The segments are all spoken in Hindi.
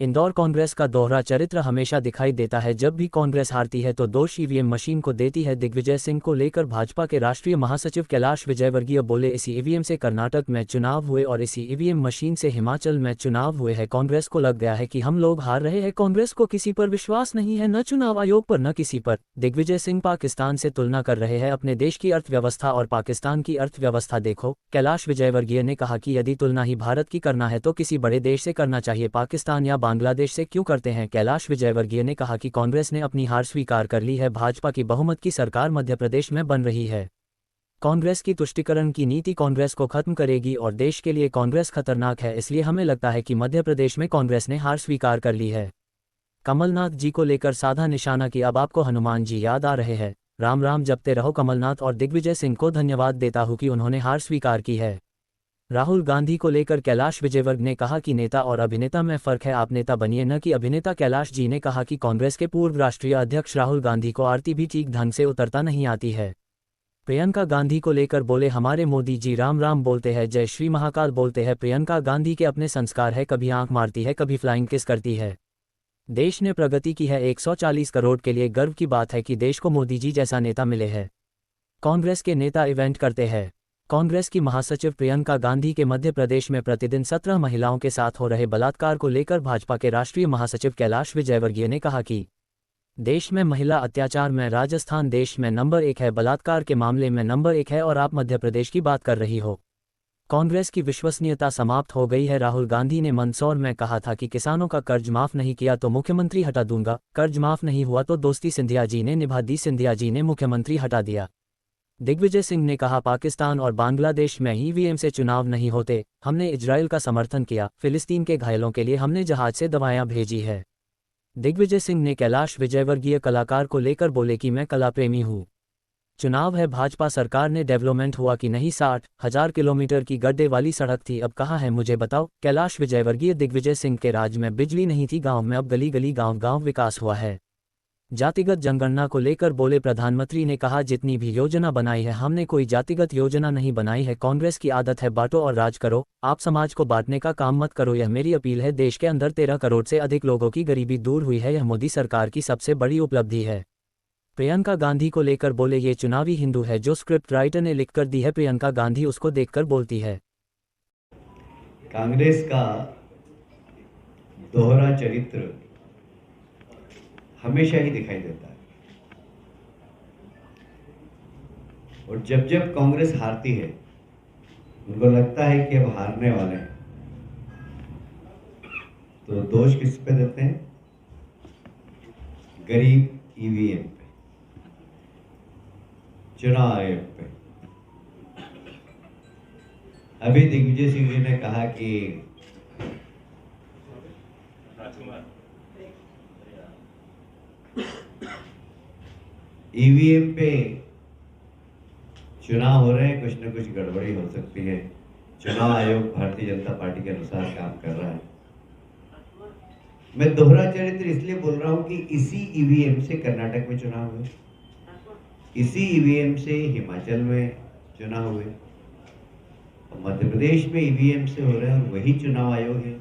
इंदौर कांग्रेस का दोहरा चरित्र हमेशा दिखाई देता है। जब भी कांग्रेस हारती है तो दोष ईवीएम मशीन को देती है। दिग्विजय सिंह को लेकर भाजपा के राष्ट्रीय महासचिव कैलाश विजयवर्गीय बोले, इसी ईवीएम से कर्नाटक में चुनाव हुए और इसी ईवीएम मशीन से हिमाचल में चुनाव हुए हैं। कांग्रेस को लग गया है कि हम लोग हार रहे हैं। कांग्रेस को किसी पर विश्वास नहीं है, न चुनाव आयोग पर न किसी पर। दिग्विजय सिंह पाकिस्तान से तुलना कर रहे हैं अपने देश की अर्थव्यवस्था और पाकिस्तान की अर्थव्यवस्था देखो। कैलाश विजयवर्गीय ने कहा कि यदि तुलना ही भारत की करना है तो किसी बड़े देश से करना चाहिए, पाकिस्तान या बांग्लादेश से क्यों करते हैं। कैलाश विजयवर्गीय ने कहा कि कांग्रेस ने अपनी हार स्वीकार कर ली है। भाजपा की बहुमत की सरकार मध्य प्रदेश में बन रही है। कांग्रेस की तुष्टीकरण की नीति कांग्रेस को खत्म करेगी और देश के लिए कांग्रेस खतरनाक है, इसलिए हमें लगता है कि मध्य प्रदेश में कांग्रेस ने हार स्वीकार कर ली है। कमलनाथ जी को लेकर साधा निशाना कि अब आपको हनुमान जी याद आ रहे हैं। राम राम जपते रहो। कमलनाथ और दिग्विजय सिंह को धन्यवाद देता हूं कि उन्होंने हार स्वीकार की है। राहुल गांधी को लेकर कैलाश विजयवर्गीय ने कहा कि नेता और अभिनेता में फर्क है, आप नेता बनिए न कि अभिनेता। कैलाश जी ने कहा कि कांग्रेस के पूर्व राष्ट्रीय अध्यक्ष राहुल गांधी को आरती भी ठीक ढंग से उतरता नहीं आती है। प्रियंका गांधी को लेकर बोले, हमारे मोदी जी राम राम बोलते हैं, जय श्री महाकाल बोलते हैं। प्रियंका गांधी के अपने संस्कार है, कभी आंख मारती है, कभी फ्लाइंग किस करती है। देश ने प्रगति की है, 140 करोड़ के लिए गर्व की बात है कि देश को मोदी जी जैसा नेता मिले हैं। कांग्रेस के नेता इवेंट करते हैं। कांग्रेस की महासचिव प्रियंका गांधी के मध्य प्रदेश में प्रतिदिन 17 महिलाओं के साथ हो रहे बलात्कार को लेकर भाजपा के राष्ट्रीय महासचिव कैलाश विजयवर्गीय ने कहा कि देश में महिला अत्याचार में राजस्थान देश में नंबर 1 है, बलात्कार के मामले में नंबर 1 है और आप मध्य प्रदेश की बात कर रही हो। कांग्रेस की विश्वसनीयता समाप्त हो गई है। राहुल गांधी ने मंदसौर में कहा था कि किसानों का कर्ज माफ नहीं किया तो मुख्यमंत्री हटा दूंगा, कर्ज माफ नहीं हुआ तो दोस्ती सिंधिया जी ने निभा दी, सिंधिया जी ने मुख्यमंत्री हटा दिया। दिग्विजय सिंह ने कहा, पाकिस्तान और बांग्लादेश में ईवीएम से चुनाव नहीं होते, हमने इजराइल का समर्थन किया, फिलिस्तीन के घायलों के लिए हमने जहाज से दवाएं भेजी है। दिग्विजय सिंह ने कैलाश विजयवर्गीय कलाकार को लेकर बोले कि मैं कला प्रेमी हूं। चुनाव है, भाजपा सरकार ने डेवलपमेंट हुआ कि नहीं, 60,000 किलोमीटर की गड्ढे वाली सड़क थी, अब कहाँ है मुझे बताओ। कैलाश विजयवर्गीय दिग्विजय सिंह के राज में बिजली नहीं थी गांव में, अब गली गली गांव गांव विकास हुआ है। जातिगत जनगणना को लेकर बोले, प्रधानमंत्री ने कहा जितनी भी योजना बनाई है हमने कोई जातिगत योजना नहीं बनाई है। कांग्रेस की आदत है बांटो और राज करो, आप समाज को बांटने का काम मत करो, यह मेरी अपील है। देश के अंदर 13 करोड़ से अधिक लोगों की गरीबी दूर हुई है, यह मोदी सरकार की सबसे बड़ी उपलब्धि है। प्रियंका गांधी को लेकर बोले, ये चुनावी हिंदू है जो स्क्रिप्ट राइटर ने लिखकर दी है, प्रियंका गांधी उसको देखकर बोलती है। कांग्रेस का दोहरा चरित्र हमेशा ही दिखाई देता है और जब जब कांग्रेस हारती है उनको लगता है कि अब हारने वाले हैं, तो दोष किस पे देते हैं? गरीब ईवीएम पे, चुनाव आयोग पे। अभी दिग्विजय सिंह जी ने कहा कि ईवीएम पे चुनाव हो रहे हैं, कुछ न कुछ गड़बड़ी हो सकती है, चुनाव आयोग भारतीय जनता पार्टी के अनुसार काम कर रहा है। मैं दोहरा चरित्र इसलिए बोल रहा हूं कि इसी ईवीएम से कर्नाटक में चुनाव हुए, इसी ईवीएम से हिमाचल में चुनाव हुए, और मध्य प्रदेश में ईवीएम से हो रहे हैं और वही चुनाव आयोग है।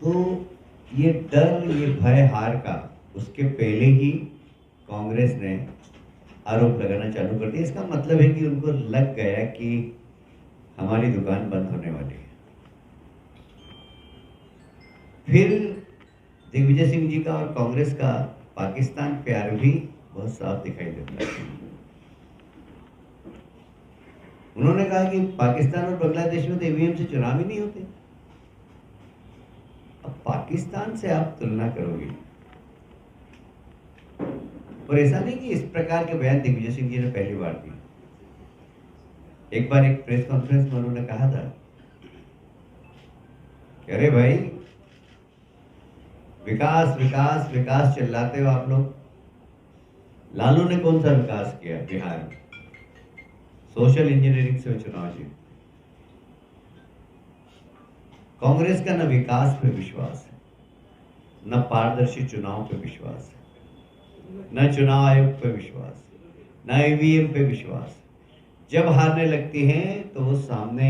तो ये डर, ये भय हार का उसके पहले ही कांग्रेस ने आरोप लगाना चालू कर दिया। इसका मतलब है कि उनको लग गया कि हमारी दुकान बंद होने वाली है। फिर दिग्विजय सिंह जी का और कांग्रेस का पाकिस्तान प्यार भी बहुत साफ दिखाई देता है। उन्होंने कहा कि पाकिस्तान और बांग्लादेश में तो ईवीएम से चुनाव ही नहीं होते। अब पाकिस्तान से आप तुलना करोगे, और ऐसा नहीं कि इस प्रकार के बयान दिग्विजय सिंह जी ने पहली बार दिए। एक बार एक प्रेस कॉन्फ्रेंस में उन्होंने कहा था कि अरे भाई, विकास विकास विकास चिल्लाते हो आप लोग, लालू ने कौन सा विकास किया बिहार में? सोशल इंजीनियरिंग से चुनाव जीत। कांग्रेस का न विकास पे विश्वास है, न पारदर्शी चुनाव पे विश्वास है, न चुनाव आयोग पे विश्वास, न ईवीएम पे विश्वास। जब हारने लगती हैं तो वो सामने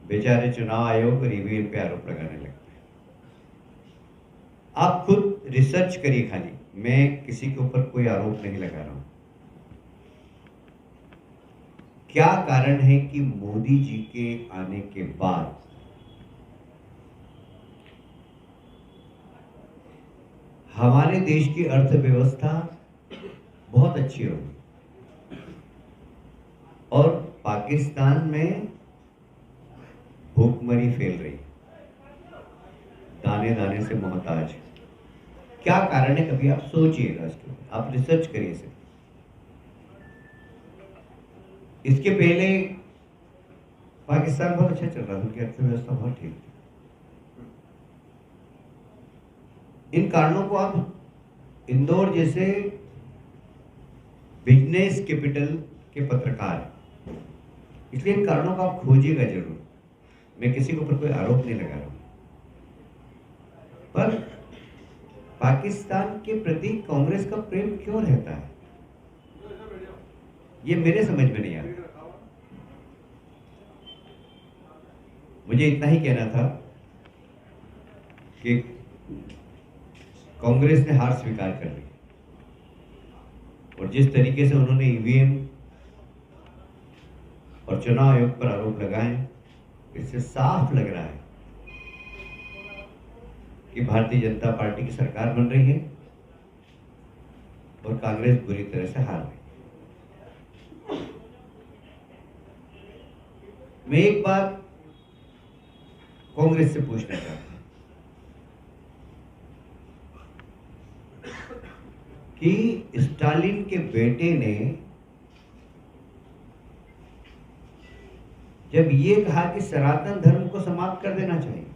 बेचारे चुनाव आयोग और ईवीएम पे आरोप लगाने लगते हैं। आप खुद रिसर्च करिए खाली, मैं किसी के ऊपर कोई आरोप नहीं लगा रहा हूं। क्या कारण है कि मोदी जी के आने के बाद हमारे देश की अर्थव्यवस्था बहुत अच्छी हो गई और पाकिस्तान में भूखमरी फैल रही, दाने दाने से मोहताज। क्या कारण है, कभी आप सोचिएगा इसके ऊपर, आप रिसर्च करिए इसे। इसके पहले पाकिस्तान बहुत अच्छा चल रहा था, उनकी अर्थव्यवस्था बहुत ठीक थी। इन कारणों को आप इंदौर जैसे बिजनेस कैपिटल के पत्रकार, इसलिए इन कारणों को आप खोजिएगा जरूर। मैं किसी के ऊपर कोई आरोप नहीं लगा रहा हूं, पर पाकिस्तान के प्रति कांग्रेस का प्रेम क्यों रहता है, ये मेरे समझ में नहीं आता। मुझे इतना ही कहना था कि कांग्रेस ने हार स्वीकार कर ली और जिस तरीके से उन्होंने ईवीएम और चुनाव आयोग पर आरोप लगाए, इससे साफ लग रहा है कि भारतीय जनता पार्टी की सरकार बन रही है और कांग्रेस बुरी तरह से हार गई। मैं एक बात कांग्रेस से पूछना चाहता हूं कि स्टालिन के बेटे ने जब ये कहा कि सनातन धर्म को समाप्त कर देना चाहिए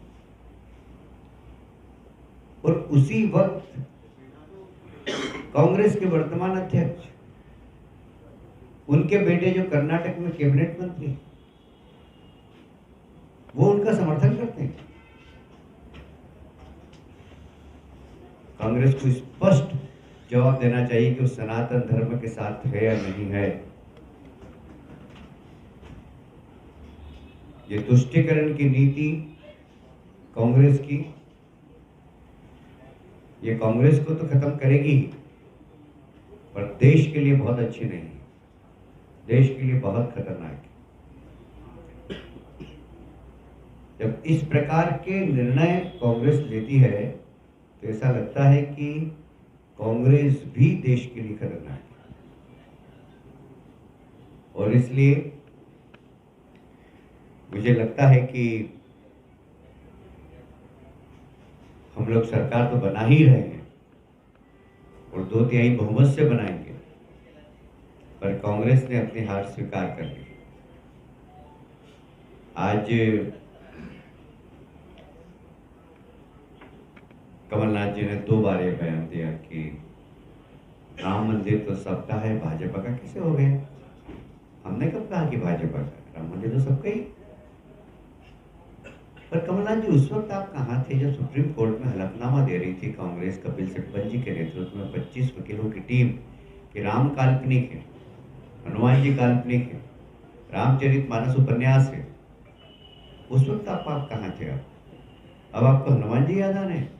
और उसी वक्त कांग्रेस के वर्तमान अध्यक्ष, उनके बेटे जो कर्नाटक में कैबिनेट मंत्री, वो उनका समर्थन करते हैं। कांग्रेस को स्पष्ट जवाब देना चाहिए कि वो सनातन धर्म के साथ है या नहीं है। ये तुष्टीकरण की नीति कांग्रेस की, ये कांग्रेस को तो खत्म करेगी पर देश के लिए बहुत अच्छी नहीं है, देश के लिए बहुत खतरनाक है। जब इस प्रकार के निर्णय कांग्रेस लेती है तो ऐसा लगता है कि कांग्रेस भी देश के लिए खतरनाक है और इसलिए मुझे लगता है कि हम लोग सरकार तो बना ही रहे हैं और 2/3 बहुमत से बनाएंगे, पर कांग्रेस ने अपनी हार स्वीकार कर ली। आज कमलनाथ जी ने 2 बार ये बयान दिया कि राम मंदिर तो सबका है, भाजपा का कैसे हो गया। हमने कब कहा कि भाजपा का, राम मंदिर तो सबका ही। पर कमलनाथ जी उस वक्त आप कहाँ थे जब सुप्रीम कोर्ट में हलफनामा दे रही थी कांग्रेस कपिल सिब्बल जी के नेतृत्व में 25 वकीलों की टीम कि राम काल्पनिक है, हनुमान जी काल्पनिक है, रामचरितमानस उपन्यास है। उस वक्त आप कहाँ थे। अब आपको हनुमान जी याद आ रहे हैं,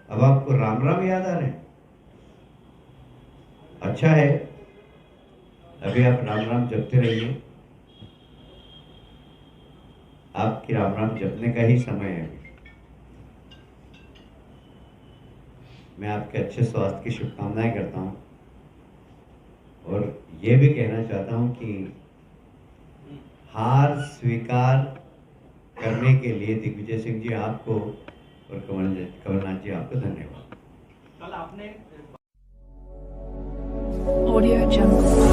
अब आपको राम राम याद आ रहे हैं। अच्छा है, अभी आप राम राम जपते रहिए, आपकी राम राम जपने का ही समय है। मैं आपके अच्छे स्वास्थ्य की शुभकामनाएं करता हूं और ये भी कहना चाहता हूं कि हार स्वीकार करने के लिए दिग्विजय सिंह जी आपको और कमलनाथ जी आपको धन्यवाद। कल आपने ऑडियो जंगल